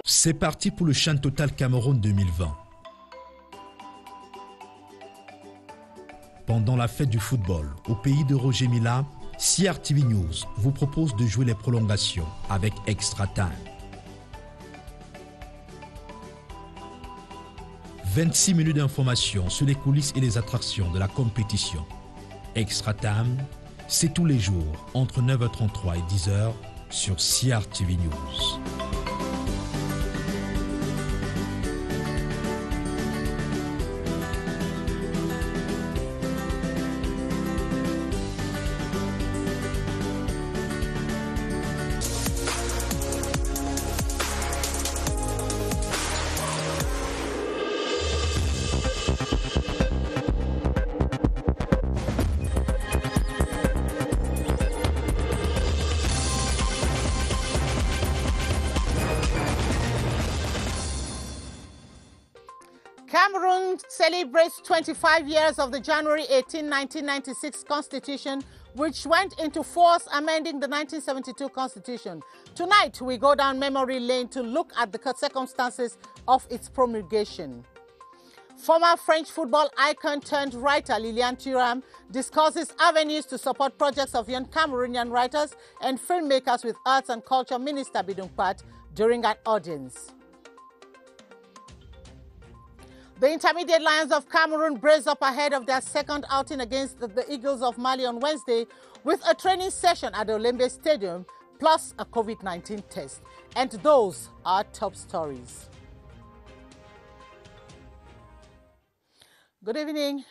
C'est parti pour le Chant Total Cameroun 2020. Pendant la fête du football, au pays de Roger Mila, CRTV News vous propose de jouer les prolongations avec Extra Time. 26 minutes d'information sur les coulisses et les attractions de la compétition. Extra Time, c'est tous les jours entre 9h33 et 10h sur CRTV News. Cameroon celebrates 25 years of the January 18, 1996 Constitution, which went into force amending the 1972 Constitution. Tonight, we go down memory lane to look at the circumstances of its promulgation. Former French football icon turned writer Liliane Thuram discusses avenues to support projects of young Cameroonian writers and filmmakers with Arts and Culture Minister BILINGUAL during an audience. The Intermediate Lions of Cameroon brace up ahead of their second outing against the Eagles of Mali on Wednesday with a training session at the Olembe Stadium plus a COVID-19 test. And those are top stories. Good evening.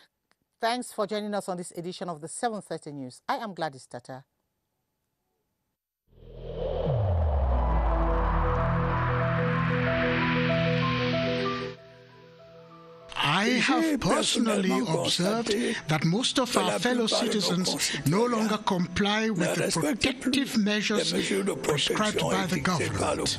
Thanks for joining us on this edition of the 7:30 News. I am Gladys Tata. I have personally observed that most of our fellow citizens no longer comply with the protective measures prescribed by the government.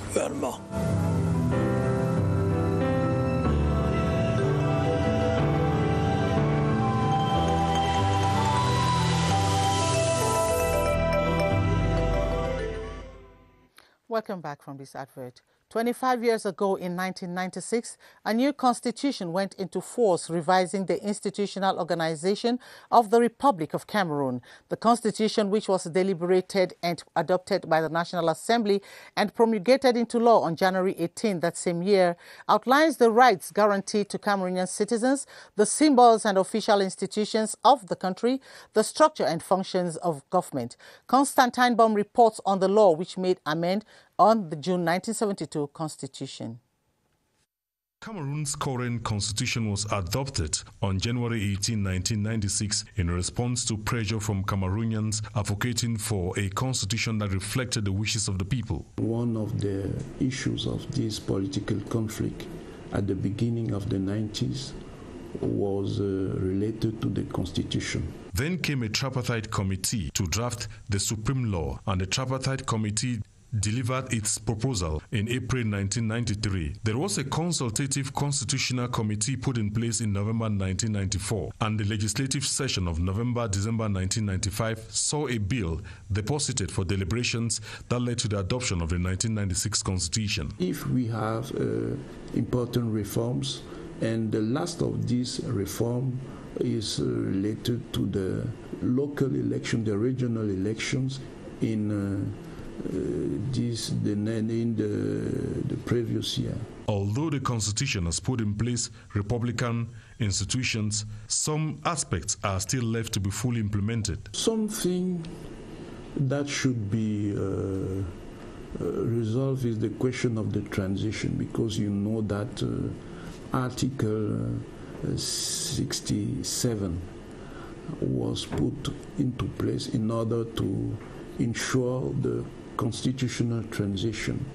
Welcome back from this advert. 25 years ago in 1996, a new constitution went into force revising the institutional organization of the Republic of Cameroon. The constitution, which was deliberated and adopted by the National Assembly and promulgated into law on January 18 that same year, outlines the rights guaranteed to Cameroonian citizens, the symbols and official institutions of the country, the structure and functions of government. Constantine Baum reports on the law which made amend on the June 1972 Constitution. Cameroon's current constitution was adopted on January 18, 1996 in response to pressure from Cameroonians advocating for a constitution that reflected the wishes of the people. One of the issues of this political conflict at the beginning of the 90s was related to the constitution. Then came a tripartite committee to draft the supreme law, and the tripartite committee delivered its proposal in April 1993. There was a consultative constitutional committee put in place in November 1994, and the legislative session of November-December 1995 saw a bill deposited for deliberations that led to the adoption of the 1996 Constitution. If we have important reforms, and the last of these reform is related to the local election, the regional elections in the previous year. Although the Constitution has put in place republican institutions, some aspects are still left to be fully implemented. Something that should be resolved is the question of the transition, because you know that Article 67 was put into place in order to ensure the constitutional transition.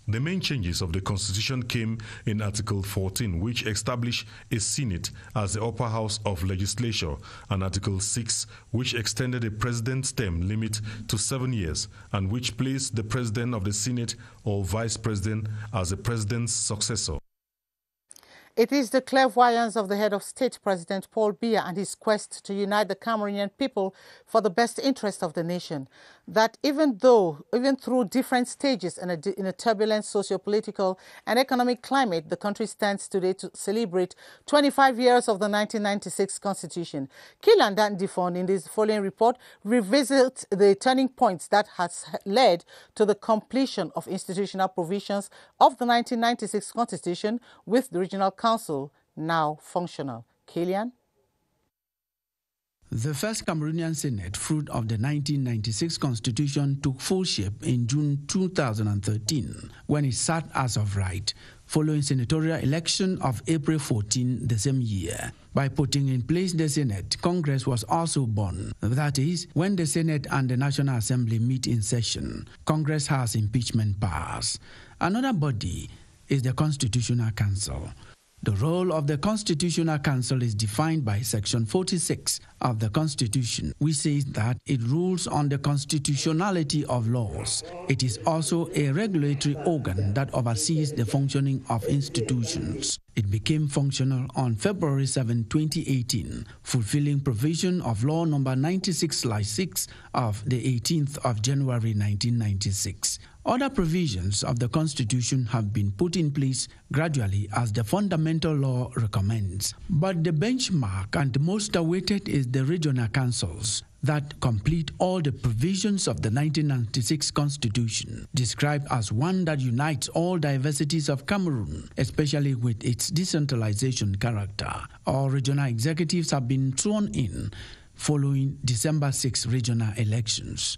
The main changes of the Constitution came in Article 14, which established a Senate as the upper house of legislature, and Article 6, which extended the president's term limit to 7 years, and which placed the president of the Senate or vice president as the president's successor. It is the clairvoyance of the head of state, President Paul Biya, and his quest to unite the Cameroonian people for the best interest of the nation. that even through different stages in a turbulent socio-political and economic climate, the country stands today to celebrate 25 years of the 1996 Constitution. Kilian Dandifon, in this following report, revisits the turning points that has led to the completion of institutional provisions of the 1996 Constitution, with the Regional Council now functional. Kilian? The first Cameroonian Senate, fruit of the 1996 Constitution, took full shape in June 2013, when it sat as of right, following senatorial election of April 14 the same year. By putting in place the Senate, Congress was also born. That is, when the Senate and the National Assembly meet in session, Congress has impeachment powers. Another body is the Constitutional Council. The role of the Constitutional Council is defined by Section 46 of the Constitution, which says that it rules on the constitutionality of laws. It is also a regulatory organ that oversees the functioning of institutions. It became functional on February 7, 2018, fulfilling provision of Law Number 96/6 of the 18th of January 1996. Other provisions of the Constitution have been put in place gradually as the fundamental law recommends. But the benchmark and most awaited is the regional councils that complete all the provisions of the 1996 Constitution, described as one that unites all diversities of Cameroon, especially with its decentralization character. All regional executives have been sworn in following December 6 regional elections.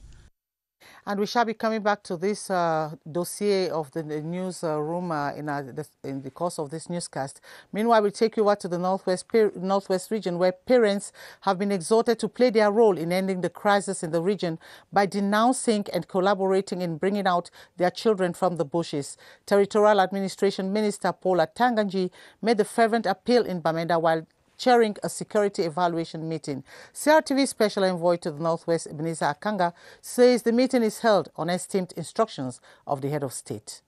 And we shall be coming back to this dossier of the newsroom in the course of this newscast. Meanwhile, we take you over to the Northwest region, where parents have been exhorted to play their role in ending the crisis in the region by denouncing and collaborating in bringing out their children from the bushes. Territorial Administration Minister Paul Atanganji made the fervent appeal in Bamenda while chairing a security evaluation meeting. CRTV Special Envoy to the Northwest, Ebenezer Akanga, says the meeting is held on esteemed instructions of the head of state.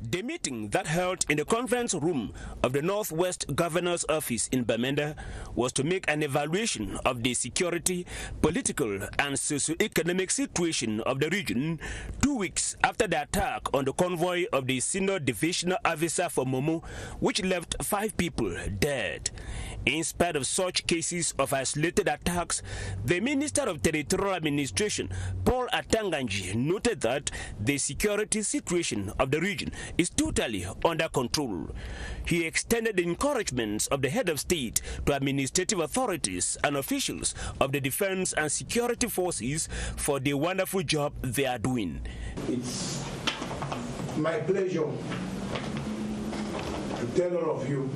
The meeting that held in the conference room of the Northwest Governor's Office in Bamenda was to make an evaluation of the security, political and socio-economic situation of the region 2 weeks after the attack on the convoy of the Senior Divisional Officer for Momo, which left 5 people dead. In spite of such cases of isolated attacks, the Minister of Territorial Administration, Paul Atanganji, noted that the security situation of the region is totally under control. He extended the encouragements of the head of state to administrative authorities and officials of the defense and security forces for the wonderful job they are doing. It's my pleasure to tell all of you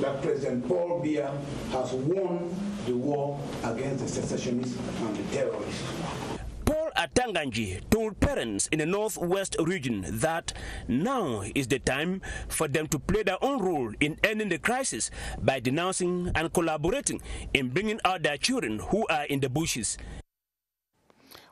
that President Paul Biya has won the war against the secessionists and the terrorists. Paul Atanganji told parents in the Northwest region that now is the time for them to play their own role in ending the crisis by denouncing and collaborating in bringing out their children who are in the bushes.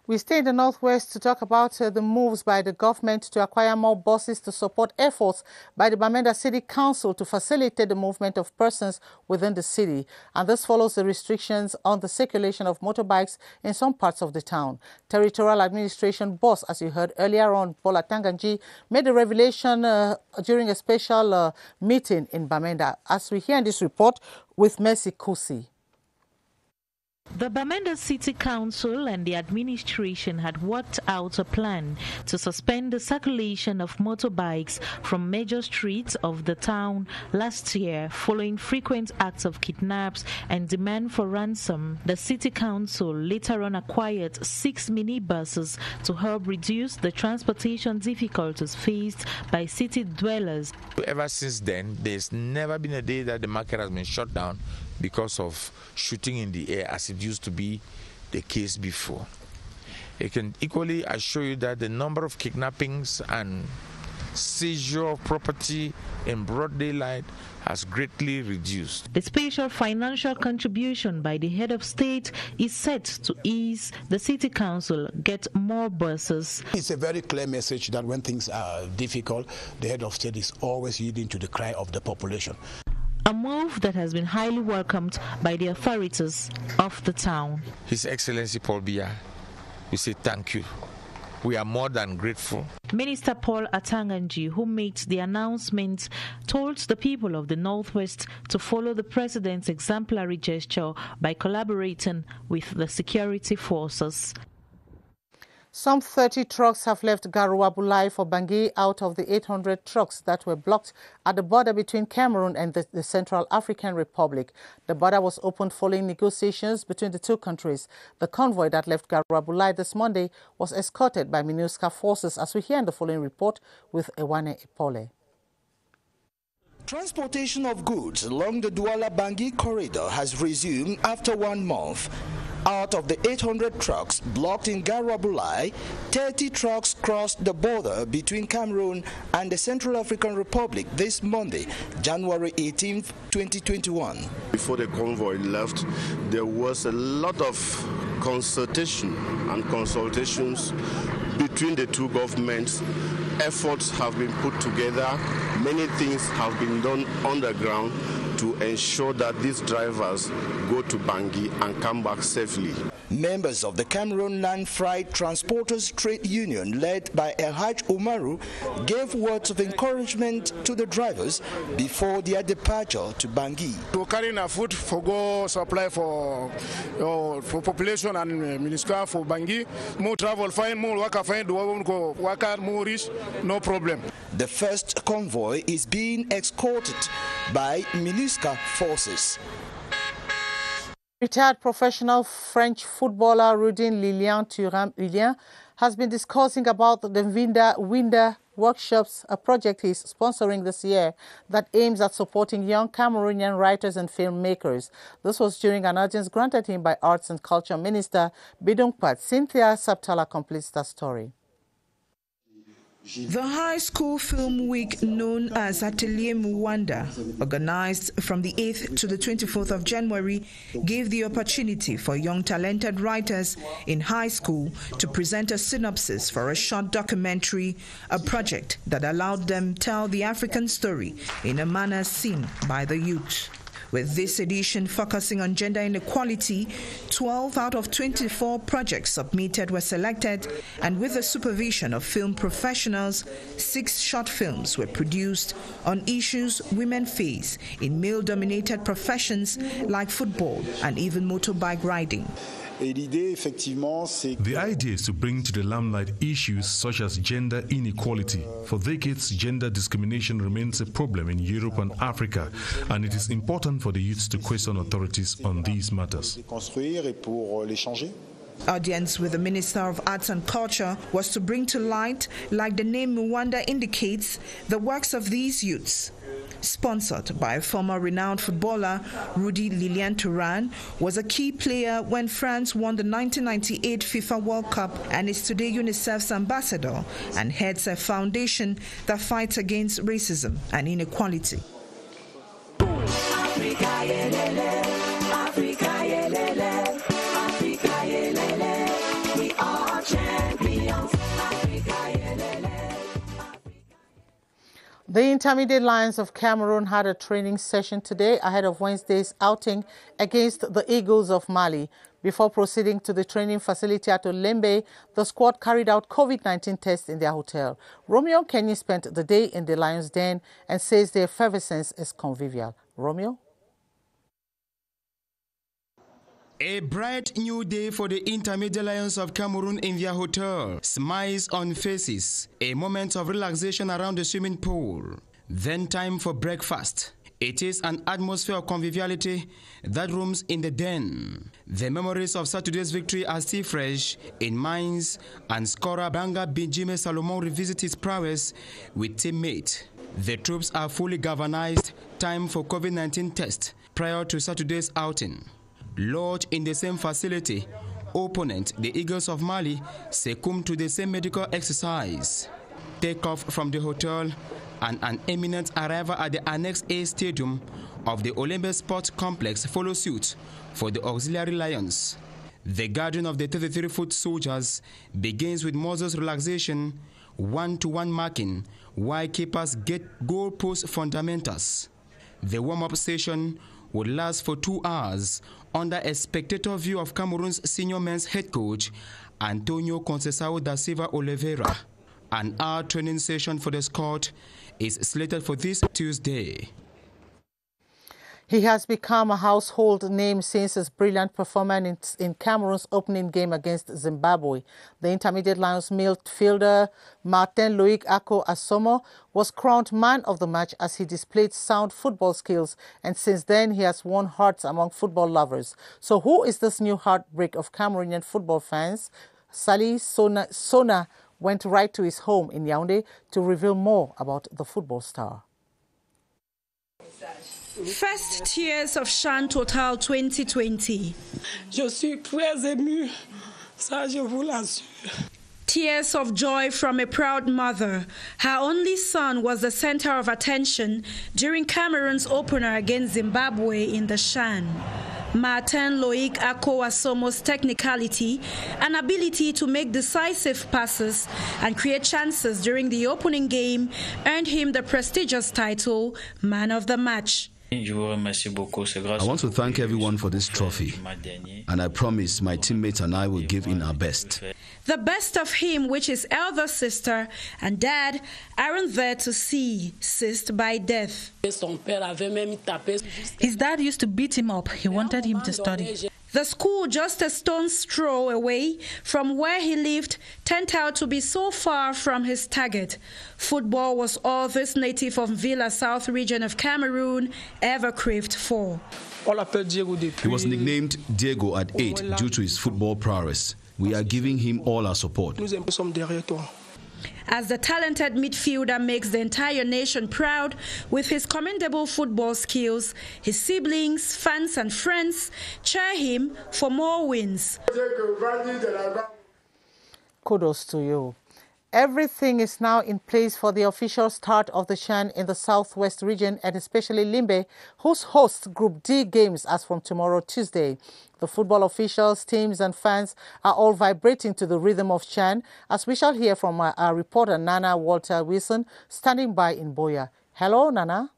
We stay in the Northwest to talk about the moves by the government to acquire more buses to support efforts by the Bamenda City Council to facilitate the movement of persons within the city. And this follows the restrictions on the circulation of motorbikes in some parts of the town. Territorial Administration boss, as you heard earlier on, Paul Atanganji, made the revelation during a special meeting in Bamenda. As we hear in this report with Mercy Kusi. The Bamenda City Council and the administration had worked out a plan to suspend the circulation of motorbikes from major streets of the town last year following frequent acts of kidnaps and demand for ransom. The City Council later on acquired 6 minibuses to help reduce the transportation difficulties faced by city dwellers. Ever since then, there's never been a day that the market has been shut down because of shooting in the air as it used to be the case before. I can equally assure you that the number of kidnappings and seizure of property in broad daylight has greatly reduced. The special financial contribution by the head of state is set to ease the City Council get more buses. It's a very clear message that when things are difficult, the head of state is always yielding to the cry of the population. A move that has been highly welcomed by the authorities of the town. His Excellency Paul Biya we say thank you. We are more than grateful. Minister Paul Atanganji, who made the announcement, told the people of the Northwest to follow the president's exemplary gesture by collaborating with the security forces. Some 30 trucks have left Garouabulai for Bangui out of the 800 trucks that were blocked at the border between Cameroon and the Central African Republic. The border was opened following negotiations between the two countries. The convoy that left Garouabulai this Monday was escorted by MINUSCA forces, as we hear in the following report with Ewane Ipole. Transportation of goods along the Douala-Bangui corridor has resumed after 1 month. Out of the 800 trucks blocked in Garouabulai, 30 trucks crossed the border between Cameroon and the Central African Republic this Monday, January 18, 2021. Before the convoy left, there was a lot of consultation and consultations between the two governments. Efforts have been put together. Many things have been done on the ground to ensure that these drivers go to Bangui and come back safely. Members of the Cameroon Land Freight Transporters Trade Union, led by El Haj Umaru, gave words of encouragement to the drivers before their departure to Bangui. To carry enough food for go supply for population and MINUSCA for Bangui. More travel fine, more worker fine, go worker more rich, no problem. The first convoy is being escorted by MINUSCA forces. Retired professional French footballer Rudin Lilian has been discussing about the Winder Workshops, a project he's sponsoring this year that aims at supporting young Cameroonian writers and filmmakers. This was during an audience granted him by Arts and Culture Minister Bidungpat. Cynthia Saptala completes the story. The High School Film Week, known as Atelier Mwanda, organized from the 8th to the 24th of January, gave the opportunity for young talented writers in high school to present a synopsis for a short documentary, a project that allowed them tell the African story in a manner seen by the youth. With this edition focusing on gender inequality, 12 out of 24 projects submitted were selected, and with the supervision of film professionals, 6 short films were produced on issues women face in male-dominated professions like football and even motorbike riding. The idea is to bring to the limelight issues such as gender inequality. For decades, gender discrimination remains a problem in Europe and Africa, and it is important for the youth to question authorities on these matters. Audience with the Minister of Arts and Culture was to bring to light, like the name Mwanda indicates, the works of these youths. Sponsored by former renowned footballer Rudy Lilian Thuram, was a key player when France won the 1998 FIFA World Cup and is today UNICEF's ambassador and heads a foundation that fights against racism and inequality. We are champions. The Intermediate Lions of Cameroon had a training session today ahead of Wednesday's outing against the Eagles of Mali. Before proceeding to the training facility at Olembe, the squad carried out COVID-19 tests in their hotel. Romeo Kenny spent the day in the Lions' den and says the effervescence is convivial. Romeo? A bright new day for the Intermediate Lions of Cameroon in their hotel. Smiles on faces. A moment of relaxation around the swimming pool. Then time for breakfast. It is an atmosphere of conviviality that rooms in the den. The memories of Saturday's victory are still fresh in minds, and scorer Banga Benjamin Salomon revisits his prowess with teammate. The troops are fully galvanized. Time for COVID-19 test prior to Saturday's outing. Lodged in the same facility, opponent, the Eagles of Mali, succumb to the same medical exercise. Take off from the hotel and an imminent arrival at the Annex A Stadium of the Olembe Sports Complex follow suit for the Auxiliary Lions. The gathering of the 33-foot soldiers begins with Moses relaxation, one-to-one marking, while keepers get goalpost fundamentals. The warm-up session would last for 2 hours under a spectator view of Cameroon's senior men's head coach, Antonio Conceição da Silva Oliveira. An hour training session for the squad is slated for this Tuesday. He has become a household name since his brilliant performance in Cameroon's opening game against Zimbabwe. The intermediate Lions midfielder Martin-Loic Ako-Asomo was crowned man of the match as he displayed sound football skills, and since then he has won hearts among football lovers. So who is this new heartbreak of Cameroonian football fans? Sali Sona went right to his home in Yaoundé to reveal more about the football star. First tears of Chan Total 2020. Je suis très ému, ça je vous l'assure. Tears of joy from a proud mother. Her only son was the center of attention during Cameroon's opener against Zimbabwe in the Chan. Martin-Loic Ako-Asomo's technicality and ability to make decisive passes and create chances during the opening game earned him the prestigious title, Man of the Match. I want to thank everyone for this trophy, and I promise my teammates and I will give in our best. The best of him, which his elder sister and dad aren't there to see, seized by death. His dad used to beat him up. He wanted him to study. The school, just a stone's throw away from where he lived, turned out to be so far from his target. Football was all this native of Villa South region of Cameroon ever craved for. He was nicknamed Diego at 8 due to his football prowess. We are giving him all our support. As the talented midfielder makes the entire nation proud with his commendable football skills, his siblings, fans and friends cheer him for more wins. Kudos to you. Everything is now in place for the official start of the CHAN in the southwest region, and especially Limbe, whose hosts Group D games as from tomorrow, Tuesday. The football officials, teams and fans are all vibrating to the rhythm of CHAN, as we shall hear from our reporter Nana Walter Wilson, standing by in Boya. Hello, Nana.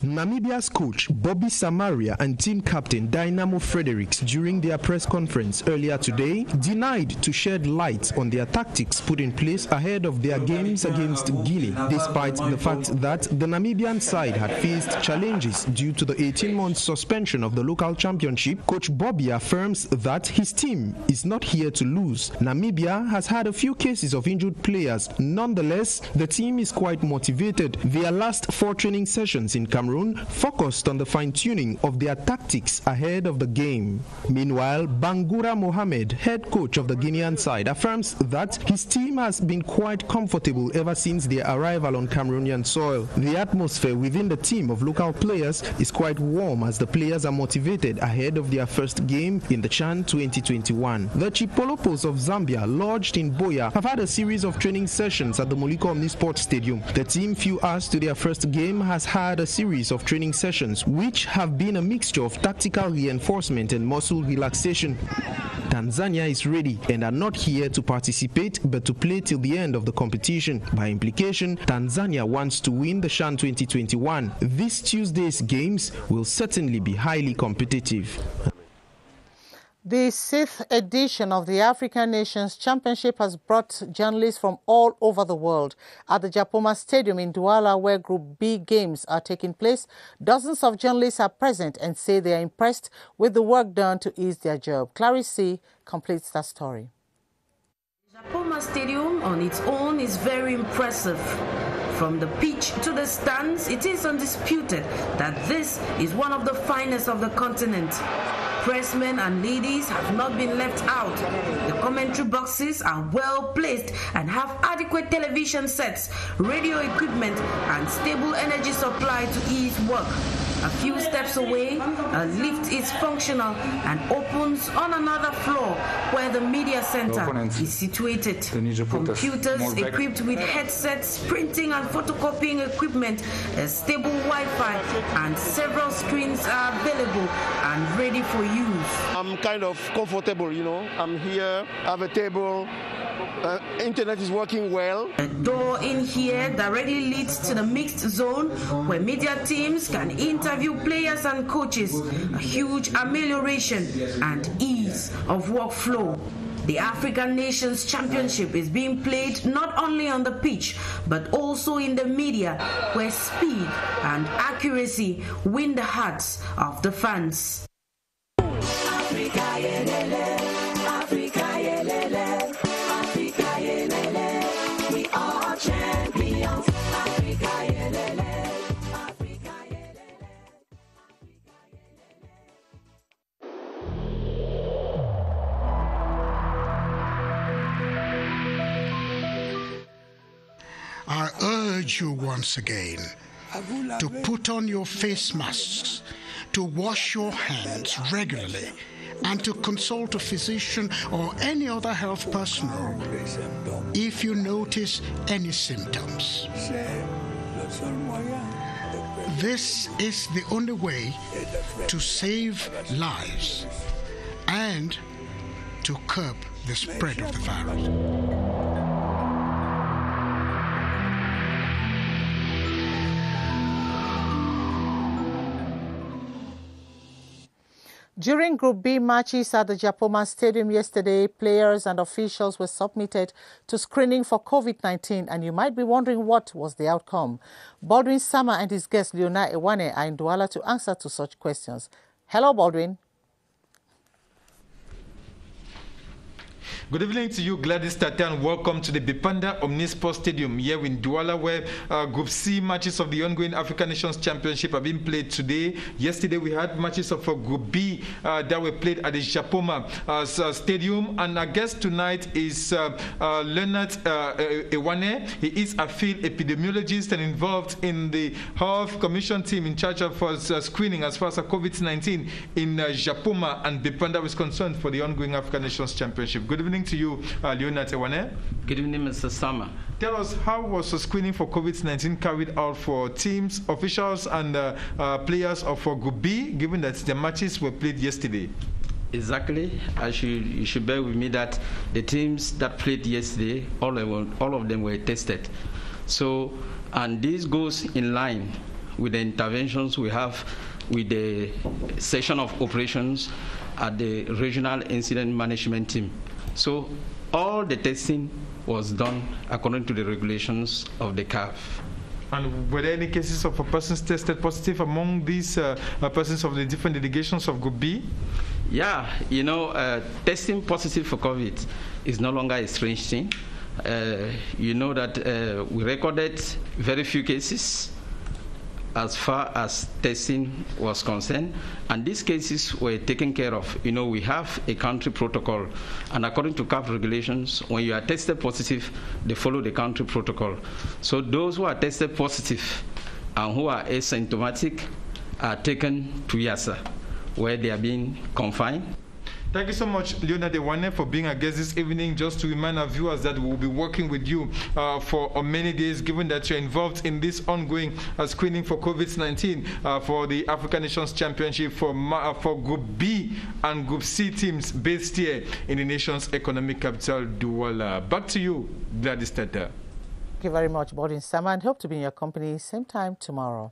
Namibia's coach Bobby Samaria and team captain Dynamo Fredericks, during their press conference earlier today, denied to shed light on their tactics put in place ahead of their games against Guinea, despite the fact that the Namibian side had faced challenges due to the 18-month suspension of the local championship. Coach Bobby affirms that his team is not here to lose. Namibia has had a few cases of injured players. Nonetheless, the team is quite motivated. Their last 4 training sessions in Cameroon focused on the fine-tuning of their tactics ahead of the game. Meanwhile, Bangura Mohamed, head coach of the Guinean side, affirms that his team has been quite comfortable ever since their arrival on Cameroonian soil. The atmosphere within the team of local players is quite warm as the players are motivated ahead of their first game in the CHAN 2021. The Chipolopos of Zambia, lodged in Boya, have had a series of training sessions at the Moliko Omnisport Stadium. The team, few hours to their first game, has had a series of training sessions which have been a mixture of tactical reinforcement and muscle relaxation. Tanzania is ready and are not here to participate but to play till the end of the competition. By implication, Tanzania wants to win the CHAN 2021. This Tuesday's games will certainly be highly competitive. The 6th edition of the African Nations Championship has brought journalists from all over the world. At the Japoma Stadium in Douala, where Group B games are taking place, dozens of journalists are present and say they are impressed with the work done to ease their job. Clarice C. completes that story. Japoma Stadium on its own is very impressive. From the pitch to the stands, it is undisputed that this is one of the finest of the continent. Pressmen and ladies have not been left out. The commentary boxes are well placed and have adequate television sets, radio equipment and stable energy supply to ease work. A few steps away, a lift is functional and opens on another floor where the media center is situated. Computers equipped with headsets, printing and photocopying equipment, a stable Wi-Fi and several screens are available and ready for use. I'm kind of comfortable, you know. I'm here, I have a table, internet is working well. A door in here directly leads to the mixed zone where media teams can interview players and coaches, a huge amelioration and ease of workflow. The African Nations Championship is being played not only on the pitch, but also in the media, where speed and accuracy win the hearts of the fans. Africa, Africa, Africa, we are champions. Africa, I urge you once again to put on your face masks, to wash your hands regularly, and to consult a physician or any other health personnel if you notice any symptoms. This is the only way to save lives and to curb the spread of the virus. During Group B matches at the Japoma Stadium yesterday, players and officials were submitted to screening for COVID-19, and you might be wondering what was the outcome. Baldwin Sama and his guest Leonard Ewane are in Douala to answer to such questions. Hello, Baldwin. Good evening to you, Gladys Tata, and welcome to the Bipanda Omnisport Stadium here in Douala, where Group C matches of the ongoing African Nations Championship have been played today. Yesterday, we had matches of Group B that were played at the Japoma Stadium, and our guest tonight is Leonard Ewane. He is a field epidemiologist and involved in the Health Commission team in charge of screening as far as COVID-19 in Japoma and Bipanda is concerned for the ongoing African Nations Championship. Good evening to you, Leonard Ewane. Good evening, Mr. Sama. Tell us, how was the screening for COVID-19 carried out for teams, officials, and players of Group B, given that the matches were played yesterday? Exactly. You should bear with me that the teams that played yesterday, all of them were tested. So, and this goes in line with the interventions we have with the section of operations at the regional incident management team. So all the testing was done according to the regulations of the CAF. And were there any cases of persons tested positive among these persons of the different delegations of Group B? Yeah, you know, testing positive for COVID is no longer a strange thing. You know that we recorded very few cases as far as testing was concerned, and these cases were taken care of. You know, we have a country protocol, and according to CAF regulations, when you are tested positive, they follow the country protocol. So those who are tested positive and who are asymptomatic are taken to Yasa, where they are being confined. Thank you so much, Leonard Ewane, for being our guest this evening. Just to remind our viewers that we will be working with you for many days, given that you're involved in this ongoing screening for COVID-19 for the African Nations Championship for Group B and Group C teams based here in the nation's economic capital, Douala. Back to you, Gladys Tata. Thank you very much, Baldwin Sama, and hope to be in your company same time tomorrow.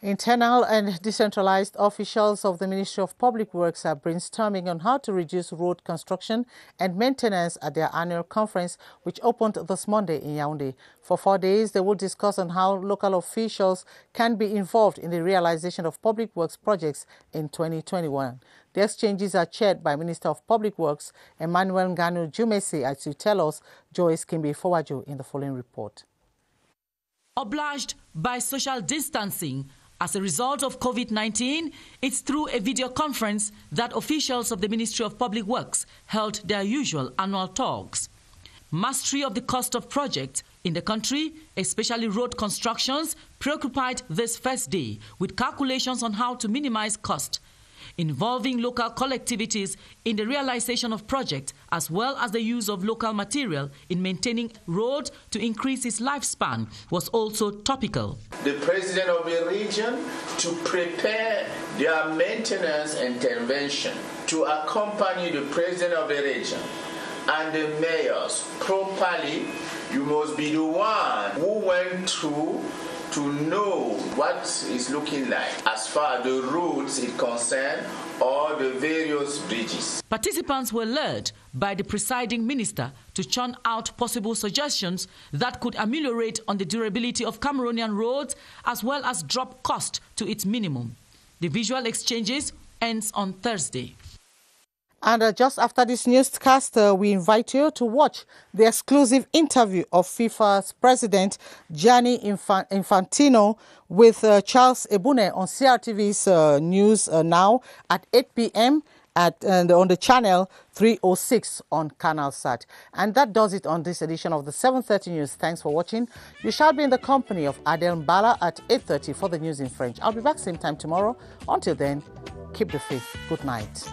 Internal and decentralized officials of the Ministry of Public Works are brainstorming on how to reduce road construction and maintenance at their annual conference, which opened this Monday in Yaoundé. For 4 days, they will discuss on how local officials can be involved in the realization of public works projects in 2021. The exchanges are chaired by Minister of Public Works, Emmanuel Nganu Jumesi, as you tell us, Joyce Kimbe Fowajo in the following report. Obliged by social distancing as a result of COVID-19, it's through a video conference that officials of the Ministry of Public Works held their usual annual talks. Mastery of the cost of projects in the country, especially road constructions, preoccupied this first day with calculations on how to minimize cost. Involving local collectivities in the realization of projects, as well as the use of local material in maintaining road to increase its lifespan, was also topical. The president of the region to prepare their maintenance intervention, to accompany the president of the region and the mayors properly. You must be the one who went through to know what it's looking like as far as the roads is concerned or the various bridges. Participants were led by the presiding minister to churn out possible suggestions that could ameliorate on the durability of Cameroonian roads as well as drop cost to its minimum. The visual exchanges ends on Thursday. And just after this newscast, we invite you to watch the exclusive interview of FIFA's president, Gianni Infantino, with Charles Ebune on CRTV's News Now at 8 p.m. on the channel 306 on CanalSat. And that does it on this edition of the 7:30 News. Thanks for watching. You shall be in the company of Adel Mbala at 8:30 for the news in French. I'll be back same time tomorrow. Until then, keep the faith. Good night.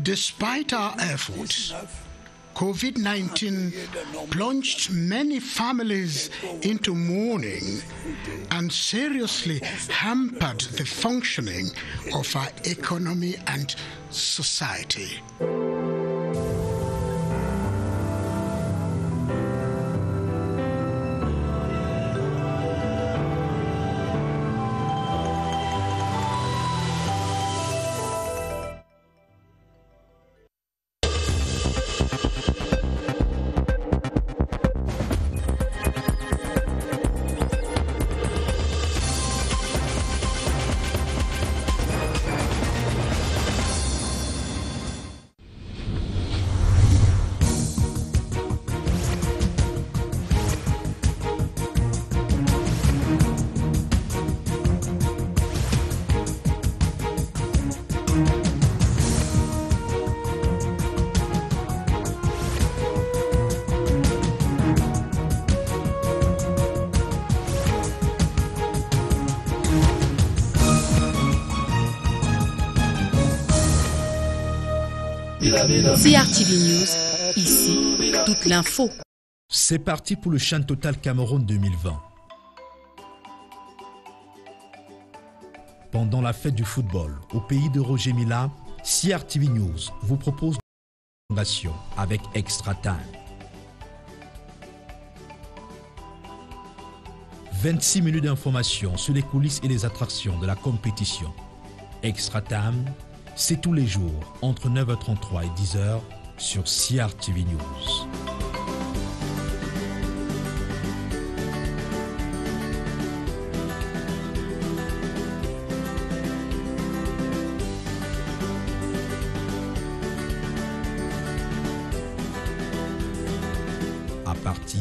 Despite our efforts, COVID-19 plunged many families into mourning and seriously hampered the functioning of our economy and society. CRTV News, ici, toute l'info. C'est parti pour le CHAN Total Cameroun 2020. Pendant la fête du football au pays de Roger Mila, CRTV News vous propose une fondation avec Extra Time. 26 minutes d'informations sur les coulisses et les attractions de la compétition. Extra Time, c'est tous les jours entre 9h33 et 10h sur CRTV News. À partir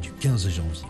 du 15 janvier.